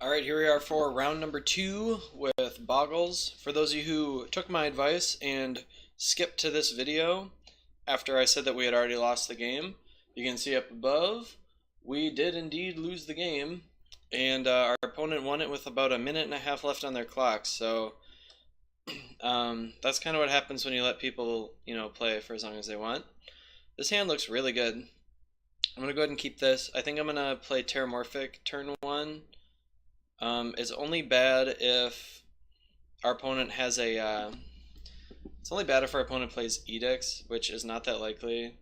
Alright, here we are for round number 2 with Bogles. For those of you who took my advice and skipped to this video after I said that we had already lost the game, you can see up above, we did indeed lose the game, and our opponent won it with about a minute and a half left on their clock, so that's kind of what happens when you let people, play for as long as they want. This hand looks really good. I'm going to go ahead and keep this. I think I'm going to play Terramorphic turn 1. It's only bad if our opponent has a. It's only bad if our opponent plays Edicts, which is not that likely.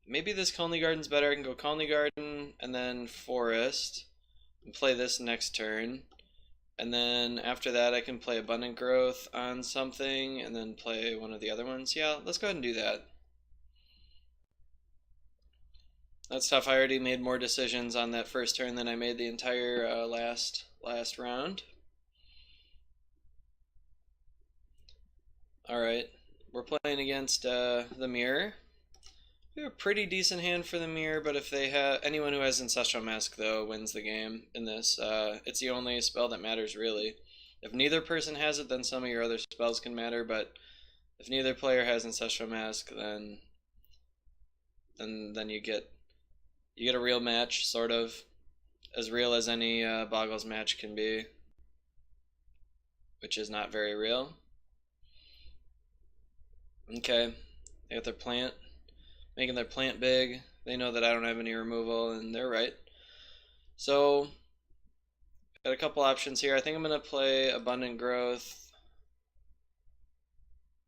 Maybe this Colony Garden's better. I can go Colony Garden and then Forest and play this next turn. And then after that, I can play Abundant Growth on something and then play one of the other ones. Yeah, let's go ahead and do that. That's tough. I already made more decisions on that first turn than I made the entire last round. Alright, we're playing against the Mirror. We have a pretty decent hand for the Mirror, but if they have anyone who has Ancestral Mask though wins the game in this. It's the only spell that matters really. If neither person has it, then some of your other spells can matter, but if neither player has Ancestral Mask, then you get a real match, sort of. As real as any Boggles match can be. Which is not very real. Okay, they got their plant. Making their plant big. They know that I don't have any removal, and they're right. So, got a couple options here. I think I'm going to play Abundant Growth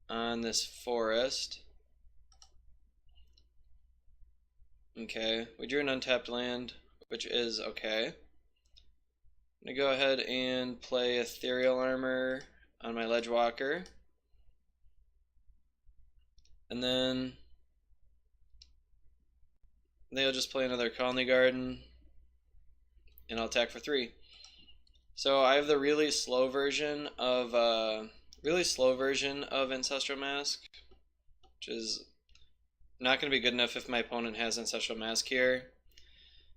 on this Forest. Okay, we drew an untapped land, which is okay. I'm going to go ahead and play Ethereal Armor on my Ledgewalker. And then they'll just play another Colony Garden, and I'll attack for 3. So I have the really slow version of Ancestral Mask, which is not going to be good enough if my opponent has Ancestral Mask here.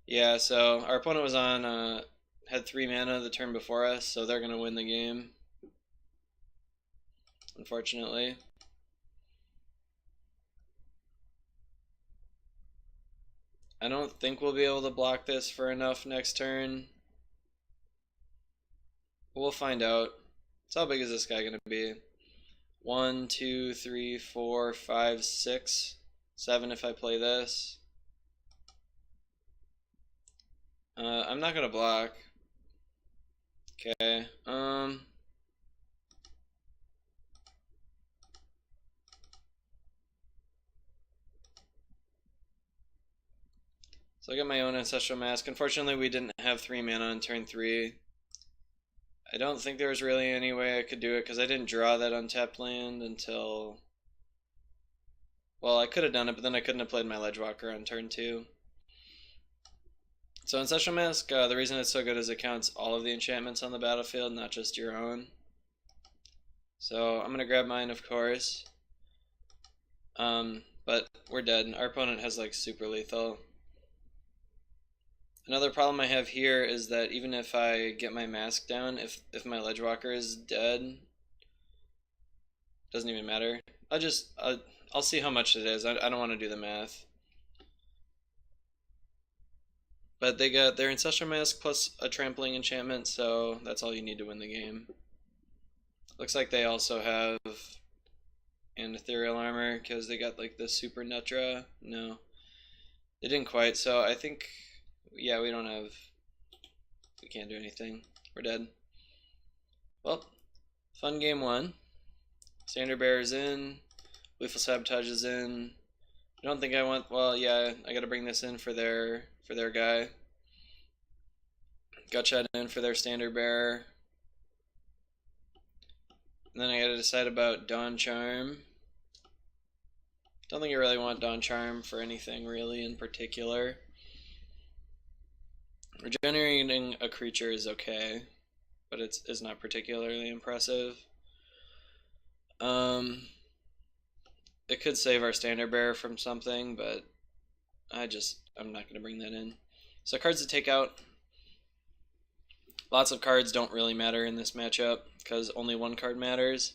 Yeah, so our opponent was on had 3 mana the turn before us, so they're going to win the game, unfortunately. I don't think we'll be able to block this for enough next turn. We'll find out. So how big is this guy going to be? 1, 2, 3, 4, 5, 6, 7 if I play this. I'm not going to block. Okay. So I got my own Ancestral Mask. Unfortunately, we didn't have 3 mana on turn 3. I don't think there was really any way I could do it because I didn't draw that untapped land until... Well, I could have done it, but then I couldn't have played my Ledgewalker on turn 2. So Ancestral Mask, the reason it's so good is it counts all of the enchantments on the battlefield, not just your own. So I'm going to grab mine, of course. But we're dead. Our opponent has like super lethal. Another problem I have here is that even if I get my mask down, if my Ledgewalker is dead, doesn't even matter. I'll see how much it is. I don't want to do the math. But they got their Ancestral Mask plus a Trampling enchantment, so that's all you need to win the game. Looks like they also have an Ethereal Armor because they got like the Super Nutra. No, they didn't quite. So I think, yeah, we can't do anything. We're dead. Well, fun game 1. Standard Bearer's in. Lethal Sabotage is in. I don't think I want, well, yeah, I gotta bring this in for their guy. Gutshot in for their Standard Bearer. And then I gotta decide about Dawn Charm. Don't think I really want Dawn Charm for anything really in particular. Regenerating a creature is okay, but it's not particularly impressive. It could save our Standard Bearer from something, but I'm not going to bring that in. So cards to take out. Lots of cards don't really matter in this matchup because only one card matters.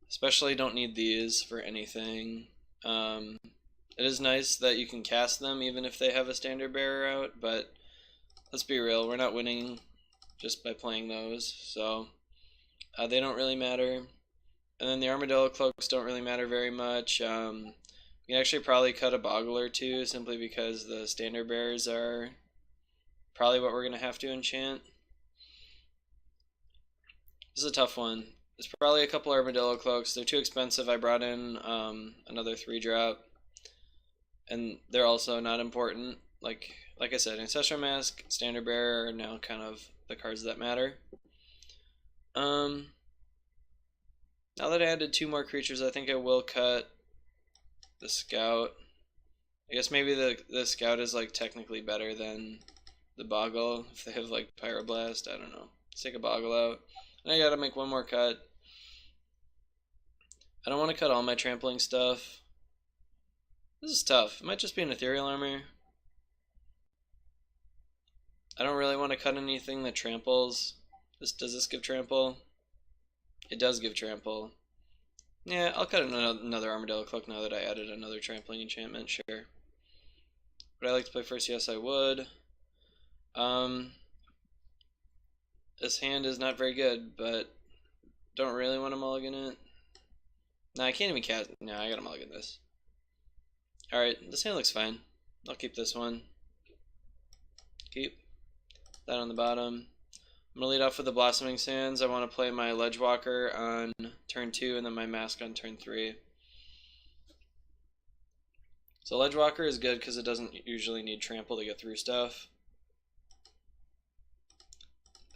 Especially don't need these for anything. It is nice that you can cast them even if they have a standard bearer out, but let's be real, we're not winning just by playing those, so they don't really matter. And then the armadillo cloaks don't really matter very much. You can actually probably cut a Boggle or two simply because the standard bearers are probably what we're going to have to enchant. This is a tough one. There's probably a couple armadillo cloaks. They're too expensive. I brought in another 3-drop, and they're also not important. Like I said, Ancestral Mask, Standard Bearer are now kind of the cards that matter. Now that I added 2 more creatures, I think I will cut the Scout. I guess maybe the Scout is like technically better than the Boggle if they have like Pyroblast. I don't know. Let's take a Boggle out. And I gotta make one more cut. I don't want to cut all my trampling stuff. This is tough. It might just be an Ethereal Armor. I don't really want to cut anything that tramples. Does this give trample? It does give trample. Yeah, I'll cut another Armadillo Cloak now that I added another trampling enchantment, sure. Would I like to play first? Yes, I would. This hand is not very good, but don't really want to mulligan it. No, I can't even cast. No, I gotta mulligan this. Alright, this hand looks fine. I'll keep this one. Keep that on the bottom. I'm gonna lead off with the Blossoming Sands. I want to play my Ledgewalker on turn 2 and then my Mask on turn 3. So Ledgewalker is good because it doesn't usually need trample to get through stuff.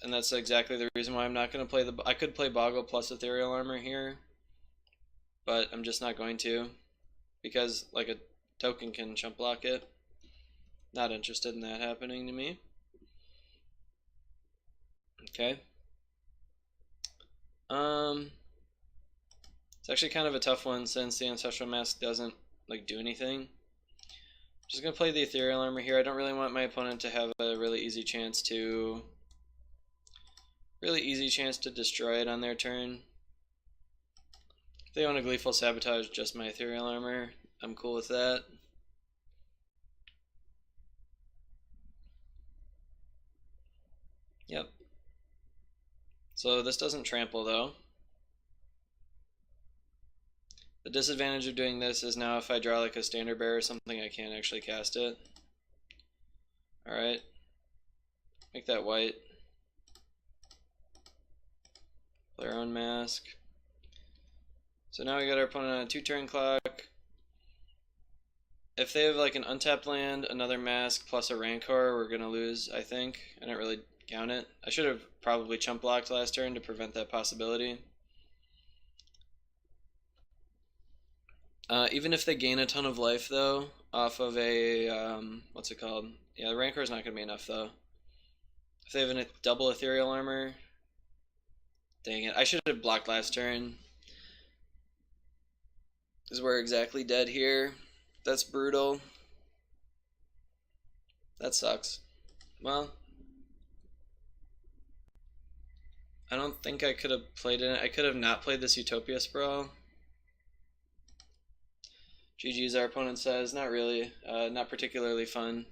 And that's exactly the reason why I'm not going to play I could play Boggle plus Ethereal Armor here, but I'm just not going to because like a token can chump block it. Not interested in that happening to me. Okay. It's actually kind of a tough one since the Ancestral Mask doesn't like do anything. Just gonna play the Ethereal Armor here. I don't really want my opponent to have a really easy chance to destroy it on their turn. If they want to Gleeful Sabotage just my Ethereal Armor, I'm cool with that. Yep. So this doesn't trample though. The disadvantage of doing this is now if I draw like a Standard Bearer or something, I can't actually cast it. Alright. Make that white. Play our own Mask. So now we got our opponent on a 2-turn clock. If they have like an untapped land, another Mask, plus a Rancor, we're gonna lose, I think. I didn't really count it. I should have probably chump blocked last turn to prevent that possibility. Even if they gain a ton of life though, off of a, what's it called? Yeah, the Rancor is not going to be enough though. If they have a double Ethereal Armor, dang it, I should have blocked last turn. Because we're exactly dead here. That's brutal. That sucks. Well, I don't think I could have played it. I could have not played this Utopia Sprawl. GG's, our opponent says. Not really. Not particularly fun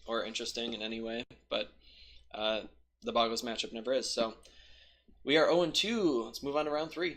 or interesting in any way, but the Boggles matchup never is. So we are 0-2. Let's move on to round 3.